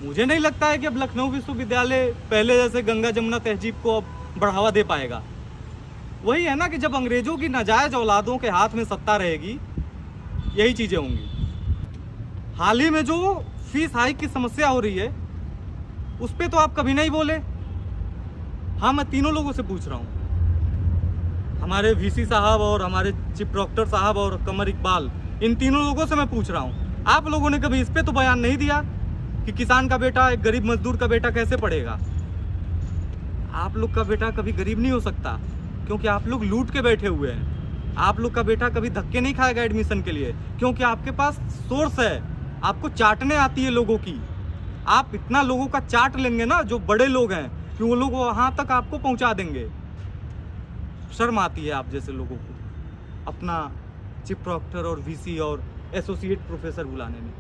मुझे नहीं लगता है कि अब लखनऊ विश्वविद्यालय पहले जैसे गंगा जमुना तहजीब को अब बढ़ावा दे पाएगा। वही है ना कि जब अंग्रेजों की नाजायज औलादों के हाथ में सत्ता रहेगी, यही चीज़ें होंगी। हाल ही में जो फीस हाइक की समस्या हो रही है, उस पर तो आप कभी नहीं बोले। हाँ, मैं तीनों लोगों से पूछ रहा हूँ, हमारे वीसी साहब और हमारे चीफ डॉक्टर साहब और कमर इकबाल, इन तीनों लोगों से मैं पूछ रहा हूँ, आप लोगों ने कभी इस पे तो बयान नहीं दिया कि किसान का बेटा, एक गरीब मजदूर का बेटा कैसे पढ़ेगा। आप लोग का बेटा कभी गरीब नहीं हो सकता, क्योंकि आप लोग लूट के बैठे हुए हैं। आप लोग का बेटा कभी धक्के नहीं खाएगा एडमिशन के लिए, क्योंकि आपके पास सोर्स है, आपको चाटने आती है लोगों की। आप इतना लोगों का चाट लेंगे ना, जो बड़े लोग हैं, कि वो लोग वहाँ तक आपको पहुँचा देंगे। शर्म आती है आप जैसे लोगों को अपना चीफ डॉक्टर और वीसी और एसोसिएट प्रोफेसर बुलाने में।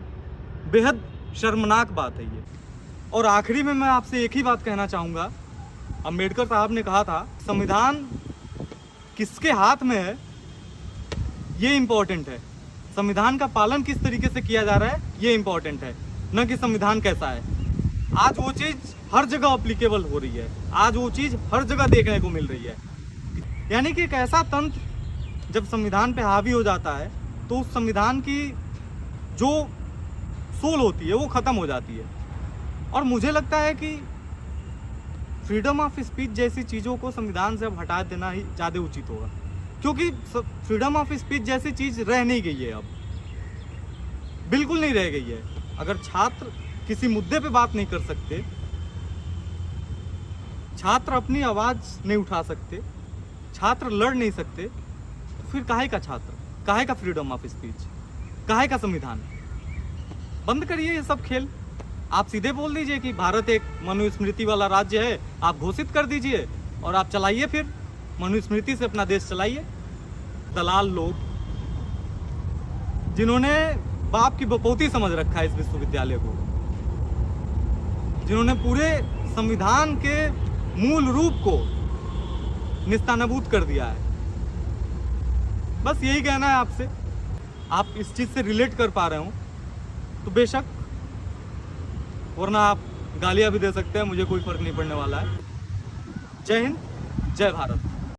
बेहद शर्मनाक बात है ये। और आखिरी में मैं आपसे एक ही बात कहना चाहूँगा, अम्बेडकर साहब ने कहा था, संविधान किसके हाथ में है ये इम्पोर्टेंट है, संविधान का पालन किस तरीके से किया जा रहा है ये इम्पोर्टेंट है, न कि संविधान कैसा है। आज वो चीज़ हर जगह अप्लीकेबल हो रही है, आज वो चीज़ हर जगह देखने को मिल रही है। यानी कि एक ऐसा तंत्र जब संविधान पे हावी हो जाता है, तो उस संविधान की जो सोल होती है वो ख़त्म हो जाती है। और मुझे लगता है कि फ्रीडम ऑफ स्पीच जैसी चीज़ों को संविधान से अब हटा देना ही ज़्यादा उचित होगा, क्योंकि फ्रीडम ऑफ स्पीच जैसी चीज़ रह नहीं गई है, अब बिल्कुल नहीं रह गई है। अगर छात्र किसी मुद्दे पे बात नहीं कर सकते, छात्र अपनी आवाज़ नहीं उठा सकते, छात्र लड़ नहीं सकते, तो फिर काहे का छात्र, काहे का फ्रीडम ऑफ स्पीच, काहे का संविधान। बंद करिए ये सब खेल। आप सीधे बोल दीजिए कि भारत एक मनुस्मृति वाला राज्य है, आप घोषित कर दीजिए और आप चलाइए, फिर मनुस्मृति से अपना देश चलाइए। दलाल लोग, जिन्होंने बाप की बपौती समझ रखा है इस विश्वविद्यालय को, जिन्होंने पूरे संविधान के मूल रूप को निस्तानाबूद कर दिया है। बस यही कहना है आपसे। आप इस चीज़ से रिलेट कर पा रहे हो तो बेशक, वरना आप गालियां भी दे सकते हैं, मुझे कोई फर्क नहीं पड़ने वाला है। जय हिंद, जय भारत।